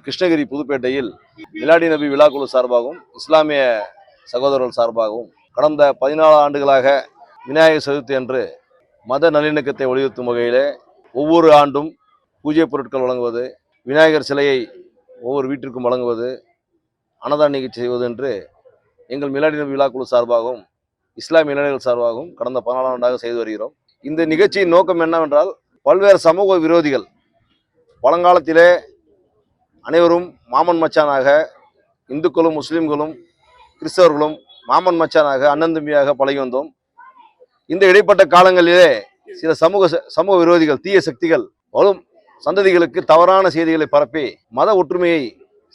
கிருஷ்ணகிரி புதுப்பேட்டையில் மிலாடி நபி விழாக்குழு சார்பாகவும் இஸ்லாமிய சகோதரர்கள் சார்பாகவும் கடந்த 14 ஆண்டுகளாக விநாயகர் சதுர்த்தி அன்று மத நல்லிணக்கத்தை வலியுறுத்தும் வகையிலே ஒவ்வொரு ஆண்டும் பூஜை பொருட்கள் வழங்குவது, விநாயகர் சிலையை ஒவ்வொரு வீட்டிற்கும் வழங்குவது, அன்னதான நிகழ்ச்சி செய்வது என்று எங்கள் மிலாடி நபி விழாக்குழு சார்பாகவும் இஸ்லாமிய இளைஞர்கள் சார்பாகவும் கடந்த 14 ஆண்டாக செய்து வருகிறோம். இந்த நிகழ்ச்சியின் நோக்கம் என்னவென்றால், பல்வேறு சமூக விரோதிகள் பழங்காலத்திலே அனைவரும் மாமன் மச்சானாக, இந்துக்களும் முஸ்லீம்களும் கிறிஸ்தவர்களும் மாமன் மச்சானாக அண்ணன் தம்பியாக பழகி வந்தோம். இந்த இடைப்பட்ட காலங்களிலே சில சமூக விரோதிகள், தீய சக்திகள் வரும் சந்ததிகளுக்கு தவறான செய்திகளை பரப்பி மத ஒற்றுமையை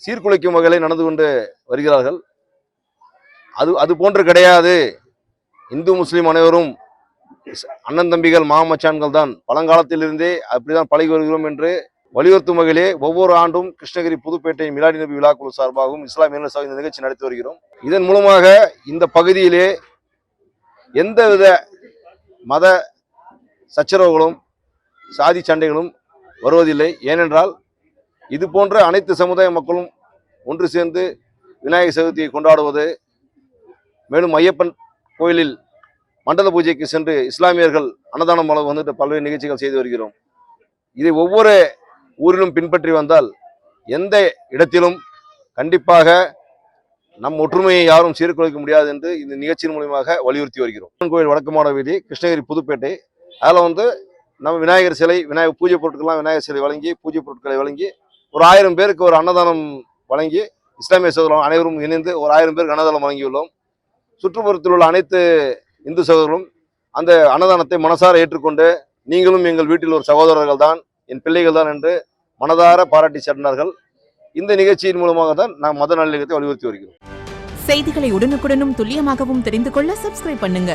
சீர்குலைக்கும் வகையில் நடந்து கொண்டு வருகிறார்கள். அது போன்று கிடையாது. இந்து முஸ்லீம் அனைவரும் அண்ணன் தம்பிகள் மாமச்சான்கள் தான், பழங்காலத்திலிருந்தே அப்படிதான் பழகி வருகிறோம் என்று வலியுறுத்தும் வகையிலே ஒவ்வொரு ஆண்டும் கிருஷ்ணகிரி புதுப்பேட்டை மிலாடி நபி விழாக்குழு சார்பாகவும் இஸ்லாமிய இந்த நிகழ்ச்சி நடத்தி வருகிறோம். இதன் மூலமாக இந்த பகுதியிலே எந்தவித மத சச்சரவுகளும் சாதி சண்டைகளும் வருவதில்லை. ஏனென்றால் இது போன்ற அனைத்து சமுதாய மக்களும் ஒன்று சேர்ந்து விநாயகர் சதுர்த்தியை கொண்டாடுவது, மேலும் ஐயப்பன் கோயிலில் மண்டல பூஜைக்கு சென்று இஸ்லாமியர்கள் அன்னதானம் மூலம் வந்துட்டு பல்வேறு நிகழ்ச்சிகள் செய்து வருகிறோம். இதை ஒவ்வொரு ஊரிலும் பின்பற்றி வந்தால் எந்த இடத்திலும் கண்டிப்பாக நம் ஒற்றுமையை யாரும் சீர்குலைக்க முடியாது என்று இந்த நிகழ்ச்சியின் மூலமாக வலியுறுத்தி வருகிறோம். கோயில் வடக்கு மாட வீதி, கிருஷ்ணகிரி புதுப்பேட்டை. அதில் நம்ம விநாயகர் சிலை, விநாயகர் பூஜை பொருட்கள்லாம் விநாயகர் சிலை வழங்கி, பூஜை பொருட்களை வழங்கி ஒரு 1000 பேருக்கு ஒரு அன்னதானம் வழங்கி, இஸ்லாமிய சகோதரர்கள் அனைவரும் இணைந்து ஒரு 1000 பேருக்கு அன்னதானம் வழங்கியுள்ளோம். சுற்றுப்புறத்தில் உள்ள அனைத்து இந்து சகோதரர்களும் அந்த அன்னதானத்தை மனசார ஏற்றுக்கொண்டு, நீங்களும் எங்கள் வீட்டில் ஒரு சகோதரர்கள் தான், என் பிள்ளைகள் தான் என்று மனதார பாராட்டி சென்றார்கள். இந்த நிகழ்ச்சியின் மூலமாக தான் நாம் மத நல்லிணக்கத்தை வலியுறுத்தி வருகிறோம். செய்திகளை உடனுக்குடனும் துல்லியமாகவும் தெரிந்து கொள்ள சப்ஸ்கிரைப் பண்ணுங்க.